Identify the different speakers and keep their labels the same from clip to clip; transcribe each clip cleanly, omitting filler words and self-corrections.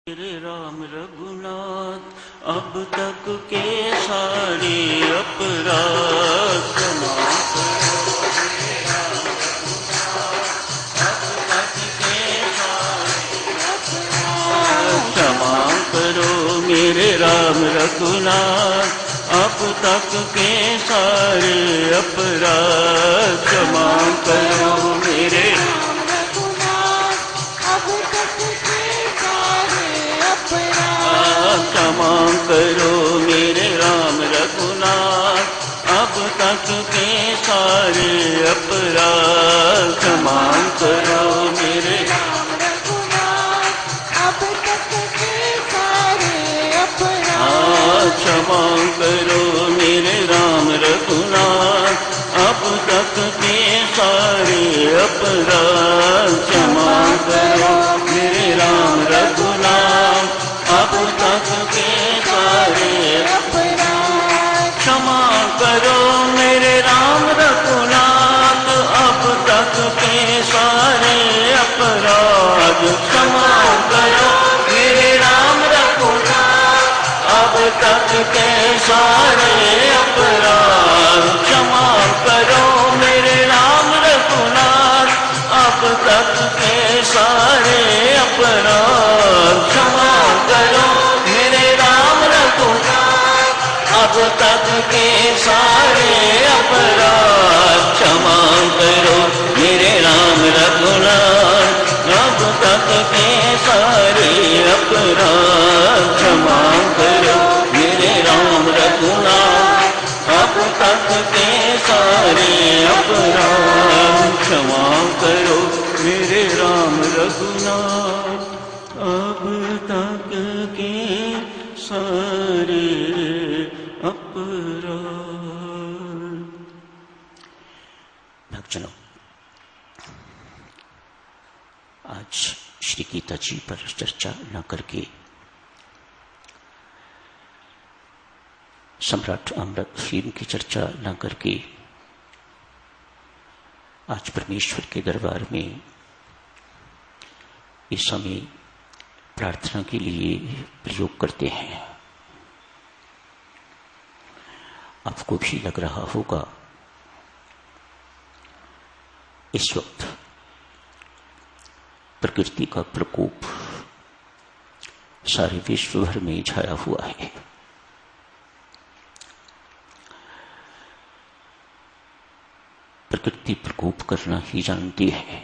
Speaker 1: मेरे राम रघुनाथ अब तक के सारे अपराध क्षमा करो मेरे राम रघुनाथ अब तक के सारे अपराध क्षमा करो मेरे क्षमा करो मेरे राम रघुनाथ अब तक के सारे अपराध क्षमा करो मेरे क्षमा करो मेरे राम रघुनाथ अब तक के सारे अपराध क्षमा करो मेरे राम रघुनाथ अब तक के सारे अपराध क्षमा करो मेरे राम रघुनाथ अब तक के सारे अपराध क्षमा करो मेरे राम रघुनाथ अब तक के सारे अपराध क्षमा करो मेरे राम रघुनाथ अब तक के सारे अपराध क्षमा करो मेरे राम रघुनाथ अब तक के सारे अपराध क्षमा करो मेरे राम रघुनाथ अब तक के सारे अपराध क्षमा करो मेरे राम रघुनाथ अब तक के सारे अपराध क्षमा करो मेरे राम रघुनाथ अब तक के सारे अपराध। भक्तजनों, आज श्री गीता जी पर चर्चा न करके सम्राट अमृत फिल्म की चर्चा न करके आज परमेश्वर के दरबार में इस समय प्रार्थना के लिए प्रयोग करते हैं। आपको भी लग रहा होगा इस वक्त प्रकृति का प्रकोप सारे विश्व भर में छाया हुआ है। प्रकृति प्रकोप करना ही जानती है,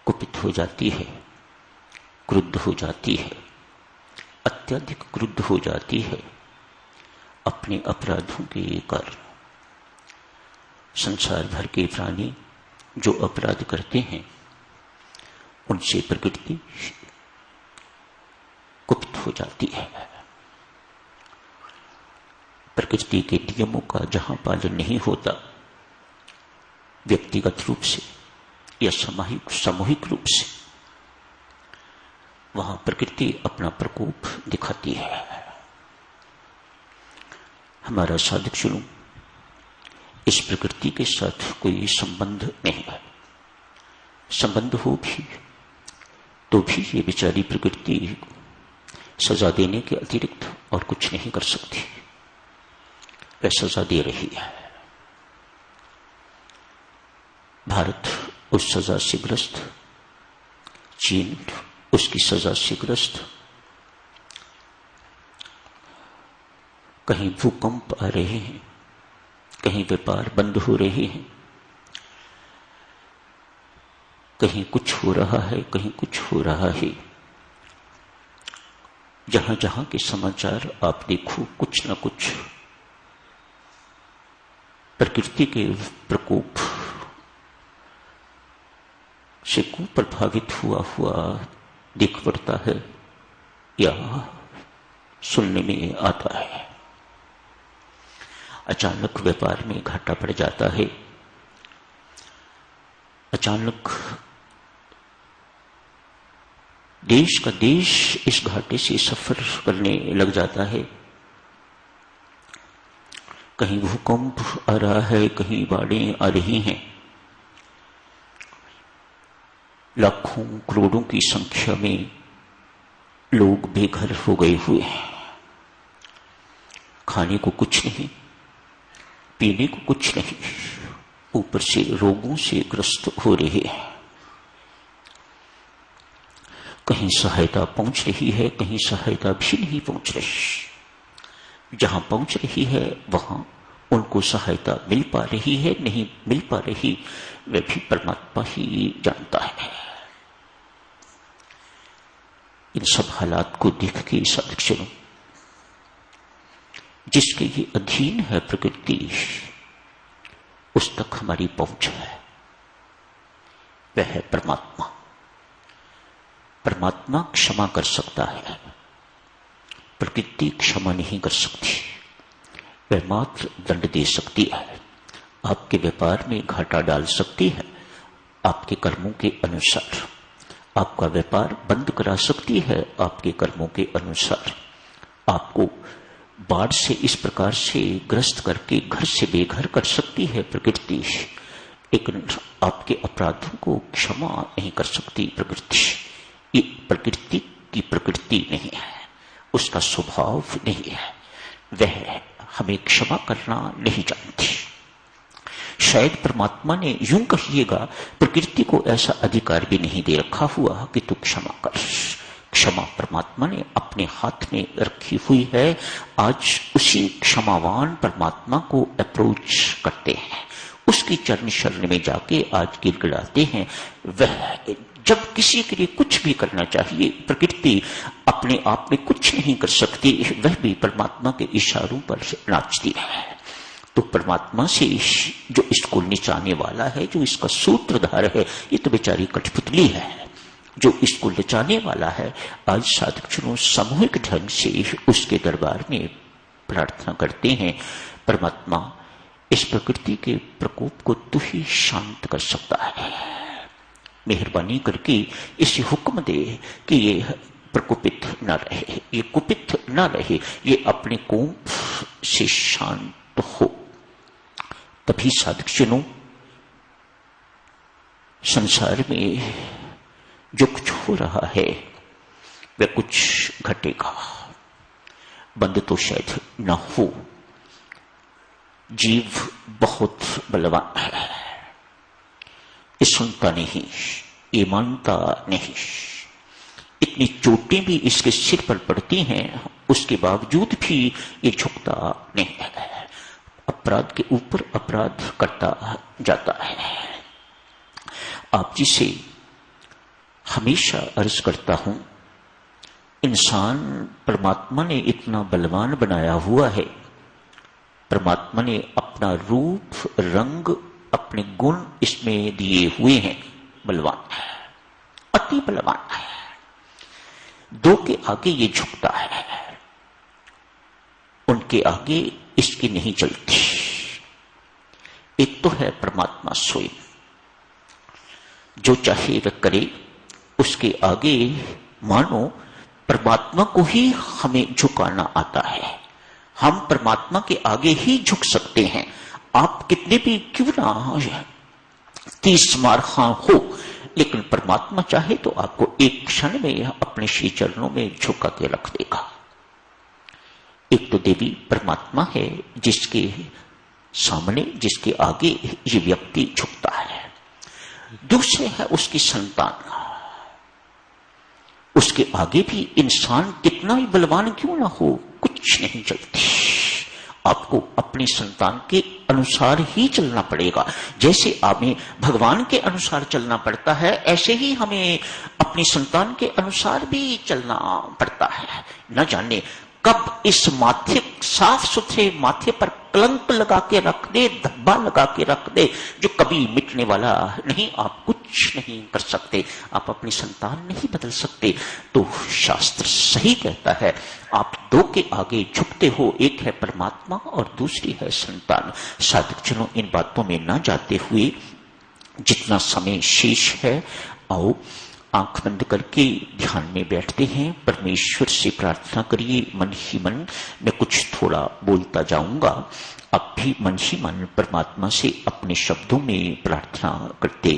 Speaker 1: कुपित हो जाती है, क्रुद्ध हो जाती है, अत्यधिक क्रुद्ध हो जाती है अपने अपराधों के कारण। संसार भर के प्राणी जो अपराध करते हैं उनसे प्रकृति कुपित हो जाती है। प्रकृति के नियमों का जहां पालन नहीं होता, व्यक्तिगत रूप से या सामूहिक रूप से, वहां प्रकृति अपना प्रकोप दिखाती है। हमारा साधक जनों इस प्रकृति के साथ कोई संबंध नहीं है। संबंध हो भी तो भी ये बेचारी प्रकृति सजा देने के अतिरिक्त और कुछ नहीं कर सकती। वह सजा दे रही है। भारत उस सजा से ग्रस्त, चीन उसकी सजा से ग्रस्त। कहीं भूकंप आ रहे हैं, कहीं व्यापार बंद हो रहे हैं, कहीं कुछ हो रहा है, कहीं कुछ हो रहा है। जहां जहां के समाचार आप देखो, कुछ न कुछ प्रकृति के प्रकोप से प्रभावित हुआ दिख पड़ता है या सुनने में आता है। अचानक व्यापार में घाटा पड़ जाता है, अचानक देश का देश इस घाटे से सफर करने लग जाता है। कहीं भूकंप आ रहा है, कहीं बाढ़ें आ रही हैं। लाखों करोड़ों की संख्या में लोग बेघर हो गए हुए हैं। खाने को कुछ नहीं, पीने को कुछ नहीं, ऊपर से रोगों से ग्रस्त हो रहे हैं। कहीं सहायता पहुंच रही है, कहीं सहायता भी नहीं पहुंच रही। जहां पहुंच रही है वहां उनको सहायता मिल पा रही है, नहीं मिल पा रही, वह भी परमात्मा ही जानता है। इन सब हालात को देख के साधक चलो, जिसके ये अधीन है प्रकृति, उस तक हमारी पहुंच है, वह है परमात्मा। परमात्मा क्षमा कर सकता है, प्रकृति क्षमा नहीं कर सकती। वह मात्र दंड दे सकती है, आपके व्यापार में घाटा डाल सकती है, आपके कर्मों के अनुसार आपका व्यापार बंद करा सकती है, आपके कर्मों के अनुसार आपको बाढ़ से इस प्रकार से ग्रस्त करके घर से बेघर कर सकती है प्रकृति, लेकिन आपके अपराधों को क्षमा नहीं कर सकती प्रकृति। ये प्रकृति की प्रकृति नहीं है, उसका स्वभाव नहीं है, वह हमें क्षमा करना नहीं जानती। शायद परमात्मा ने यूं कहिएगा, प्रकृति को ऐसा अधिकार भी नहीं दे रखा हुआ कि तू क्षमा कर। क्षमा परमात्मा ने अपने हाथ में रखी हुई है। आज उसी क्षमावान परमात्मा को अप्रोच करते हैं, उसकी चरण शरण में जाके आज गिड़गिड़ाते हैं। वह जब किसी के लिए कुछ भी करना चाहिए, प्रकृति अपने आप में कुछ नहीं कर सकती, वह भी परमात्मा के इशारों पर नाचती है। तो परमात्मा से जो इसको निचाने वाला है, जो इसका सूत्रधार है, ये तो बेचारी कठपुतली है। जो इसको नचाने वाला है, आज साधकजनों सामूहिक ढंग से उसके दरबार में प्रार्थना करते हैं, परमात्मा इस प्रकृति के प्रकोप को तू ही शांत कर सकता है। मेहरबानी करके इसे हुक्म दे कि ये प्रकोपित न रहे, ये कुपित न रहे, ये अपने कोप से शांत हो। तभी साधकजनों संसार में जो कुछ हो रहा है वह कुछ घटेगा, बंद तो शायद न हो। जीव बहुत बलवान है, ये सुनता नहीं, ये मानता नहीं। इतनी चोटें भी इसके सिर पर पड़ती हैं, उसके बावजूद भी ये झुकता नहीं है, अपराध के ऊपर अपराध करता जाता है। आप जी से हमेशा अर्ज करता हूं, इंसान परमात्मा ने इतना बलवान बनाया हुआ है, परमात्मा ने अपना रूप रंग अपने गुण इसमें दिए हुए हैं, बलवान है, अति बलवान है। दो के आगे ये झुकता है, उनके आगे इसकी नहीं चलती। एक तो है परमात्मा स्वयं, जो चाहे वह करे, उसके आगे मानो परमात्मा को ही हमें झुकाना आता है। हम परमात्मा के आगे ही झुक सकते हैं। आप कितने भी क्यों ना 30 मार हो, लेकिन परमात्मा चाहे तो आपको एक क्षण में अपने श्री चरणों में झुका के रख देगा। एक तो देवी परमात्मा है, जिसके सामने, जिसके आगे ये व्यक्ति झुकता है। दूसरे है उसकी संतान, उसके आगे भी इंसान कितना ही बलवान क्यों ना हो, कुछ नहीं चलती। आपको अपनी संतान के अनुसार ही चलना पड़ेगा। जैसे हमें भगवान के अनुसार चलना पड़ता है, ऐसे ही हमें अपनी संतान के अनुसार भी चलना पड़ता है। न जाने कब इस माथे, साफ सुथरे माथे पर कलंक लगा के रख दे, धब्बा लगा के रख दे, जो कभी मिटने वाला नहीं। आप कुछ नहीं कर सकते, आप अपनी संतान नहीं बदल सकते। तो शास्त्र सही कहता है, आप दो के आगे झुकते हो, एक है परमात्मा और दूसरी है संतान। साधकजनों, इन बातों में ना जाते हुए जितना समय शेष है, आओ आंख बंद करके ध्यान में बैठते हैं, परमेश्वर से प्रार्थना करिए। मन ही मन मैं कुछ थोड़ा बोलता जाऊंगा, आप भी मन ही मन परमात्मा से अपने शब्दों में प्रार्थना करते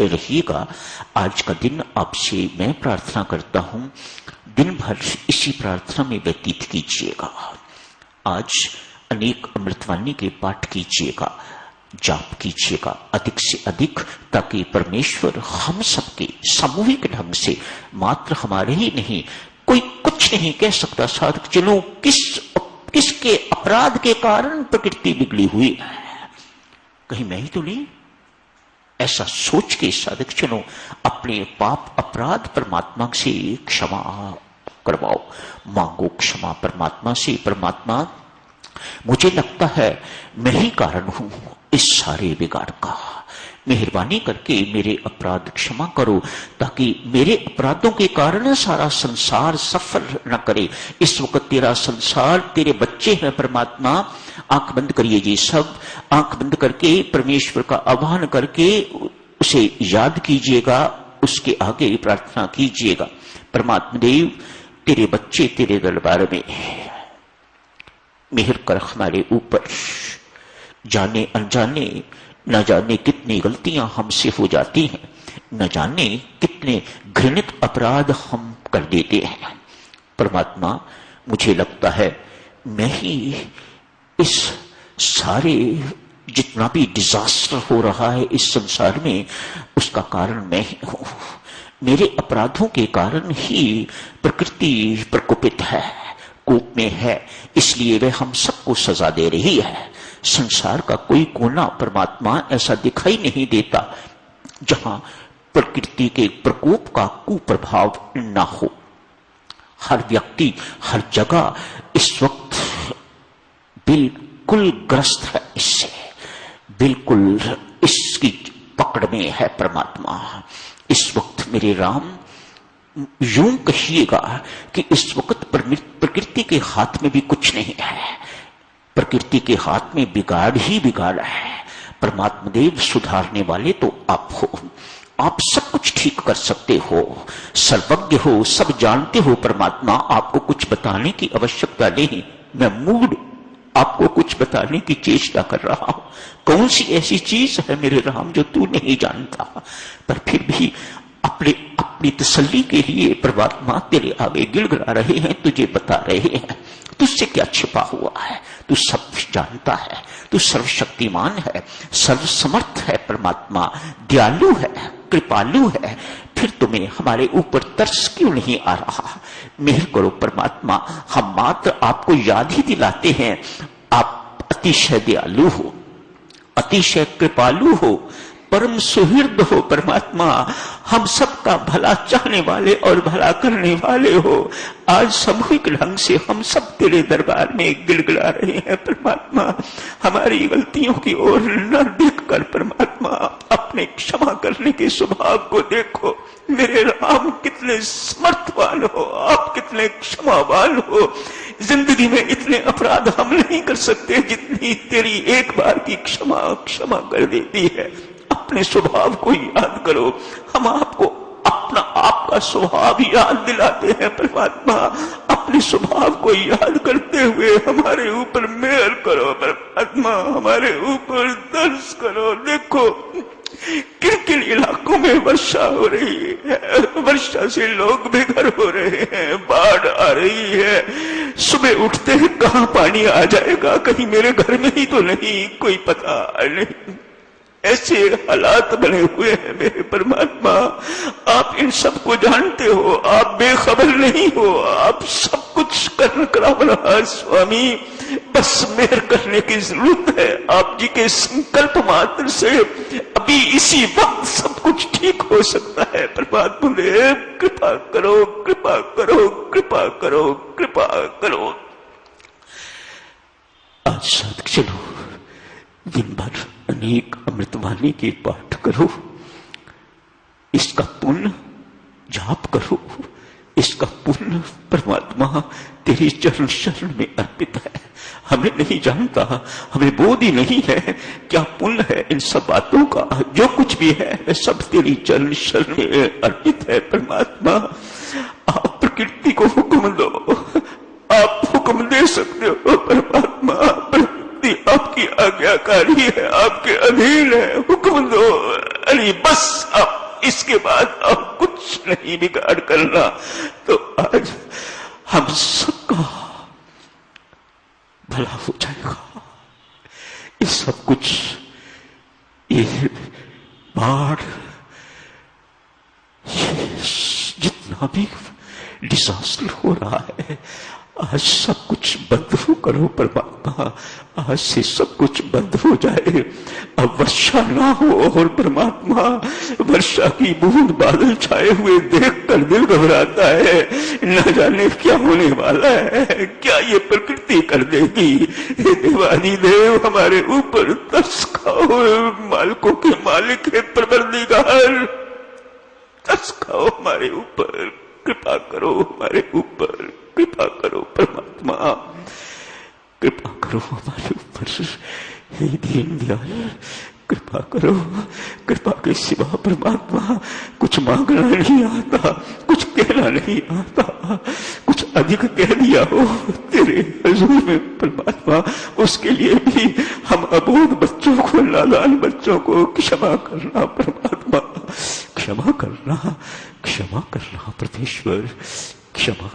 Speaker 1: रहिएगा। आज का दिन आपसे मैं प्रार्थना करता हूं, दिन भर इसी प्रार्थना में व्यतीत कीजिएगा। आज अनेक अमृतवाणी के पाठ कीजिएगा, जाप कीजिएगा अधिक से अधिक, ताकि परमेश्वर हम सबके सामूहिक ढंग से, मात्र हमारे ही नहीं, कोई कुछ नहीं कह सकता साधक चलो किसके अपराध के कारण प्रकृति बिगड़ी हुई है, कहीं मैं ही तो नहीं, ऐसा सोच के साधक चलो अपने पाप अपराध परमात्मा से क्षमा करवाओ, मांगो क्षमा परमात्मा से। परमात्मा, मुझे लगता है मैं ही कारण हूं इस सारे बिगाड़ का, मेहरबानी करके मेरे अपराध क्षमा करो, ताकि मेरे अपराधों के कारण सारा संसार सफर न करे। इस वक्त तेरा संसार, तेरे बच्चे हैं परमात्मा। आंख बंद करिए जी, सब आंख बंद करके परमेश्वर का आह्वान करके उसे याद कीजिएगा, उसके आगे प्रार्थना कीजिएगा। परमात्मा देव, तेरे बच्चे तेरे दरबार में, मेहर कर हमारे ऊपर। जाने अनजाने न जाने कितनी गलतियां हमसे हो जाती हैं, न जाने कितने घृणित अपराध हम कर देते हैं। परमात्मा, मुझे लगता है मैं ही इस सारे जितना भी डिजास्टर हो रहा है इस संसार में, उसका कारण मैं ही हूं। मेरे अपराधों के कारण ही प्रकृति प्रकोपित है, कोप में है, इसलिए वह हम सबको सजा दे रही है। संसार का कोई कोना परमात्मा ऐसा दिखाई नहीं देता जहां प्रकृति के प्रकोप का कुप्रभाव न हो। हर व्यक्ति हर जगह इस वक्त बिल्कुल ग्रस्त है, इससे बिल्कुल इसकी पकड़ में है परमात्मा। इस वक्त मेरे राम, यूं कहिएगा कि इस वक्त प्रकृति के हाथ में भी कुछ नहीं है, प्रकृति के हाथ में बिगाड़ ही बिगाड़ है। परमात्मा देव, सुधारने वाले तो आप हो, आप सब कुछ ठीक कर सकते हो, सर्वज्ञ हो, सब जानते हो। परमात्मा, आपको कुछ बताने की आवश्यकता नहीं, मैं मूड आपको कुछ बताने की चेष्टा कर रहा हूं। कौन सी ऐसी चीज है मेरे राम जो तू नहीं जानता, पर फिर भी अपनी तसल्ली के लिए परमात्मा तेरे आगे गिड़गिड़ा रहे हैं, तुझे बता रहे हैं। तुझसे क्या छिपा हुआ है, तू सब जानता है, तू सर्वशक्तिमान है, सर्वसमर्थ है परमात्मा, दयालु है, कृपालु है। फिर तुम्हें हमारे ऊपर तरस क्यों नहीं आ रहा? मेहर करो परमात्मा, हम मात्र आपको याद ही दिलाते हैं, आप अतिशय दयालु हो, अतिशय कृपालु हो, परम सुहृद हो परमात्मा, हम सबका भला चाहने वाले और भला करने वाले हो। आज सामूहिक ढंग से हम सब तेरे दरबार में गिड़गिड़ा रहे हैं परमात्मा। हमारी गलतियों की ओर न देखकर परमात्मा अपने क्षमा करने के स्वभाव को देखो। मेरे राम, कितने समर्थवान हो आप, कितने क्षमावान हो। जिंदगी में इतने अपराध हम नहीं कर सकते जितनी तेरी एक बार की क्षमा कर देती है। अपने स्वभाव को याद करो, हम आपको आपका स्वभाव याद दिलाते हैं परमात्मा। अपने स्वभाव को याद करते हुए हमारे ऊपर मेहर करो परमात्मा, हमारे ऊपर दर्श करो। देखो किन किन इलाकों में वर्षा हो रही है, वर्षा से लोग बेघर हो रहे हैं, बाढ़ आ रही है। सुबह उठते ही कहां पानी आ जाएगा, कहीं मेरे घर में ही तो नहीं, कोई पता नहीं। ऐसे हालात बने हुए हैं मेरे परमात्मा, आप इन सब को जानते हो, आप बेखबर नहीं हो, आप सब कुछ करा रहा स्वामी। बस मेहर करने की जरूरत है, आप जी के संकल्प मात्र से अभी इसी वक्त सब कुछ ठीक हो सकता है। परमात्मा देव, कृपा करो, कृपा करो, कृपा करो, कृपा करो। आज साथ चलो, दिन भर अनेक अमृतवाणी के पाठ करो, इसका पुण्य जाप करो, इसका पुण्य परमात्मा तेरे चरण शरण में अर्पित है। हमें नहीं जानता, हमें बोध ही नहीं है क्या पुण्य है इन सब बातों का। जो कुछ भी है सब तेरी चरण शरण में अर्पित है। परमात्मा आप प्रकृति को हुक्म दो, आप हुक्म दे सकते हो परमात्मा। प्रकृति आपकी आज्ञाकारी है, आपके अधीन है, हुक्म दो। अरे बस आप, इसके बाद आप कुछ नहीं बिगाड़ करना। तो आज हम सबका भला हो जाएगा। ये सब कुछ, ये बाढ़, जितना भी डिजास्टर हो रहा है, आज सब कुछ बंद हो करो परमात्मा। आज से सब कुछ बंद हो जाए, अब वर्षा ना हो। और परमात्मा वर्षा की बूंद बादल छाए हुए देखकर दिल घबराता है, न जाने क्या होने वाला है, क्या ये प्रकृति कर देगी। हे देवाधिदेव हमारे ऊपर तरस खाओ, मालिकों के मालिक है परवरदिगार, तरस खाओ हमारे ऊपर, कृपा करो हमारे ऊपर, कृपा करो परमात्मा, कृपा करो हमारे ऊपर। हे दीन दयाल कृपा करो। कृपा के सिवा परमात्मा कुछ मांगना नहीं आता, कुछ कहना नहीं आता। कुछ अधिक कह दिया हो तेरे हुजूर में परमात्मा, उसके लिए भी हम अबोध बच्चों को, नादान बच्चों को क्षमा करना परमात्मा, क्षमा करना, क्षमा करना परमेश्वर, क्षमा।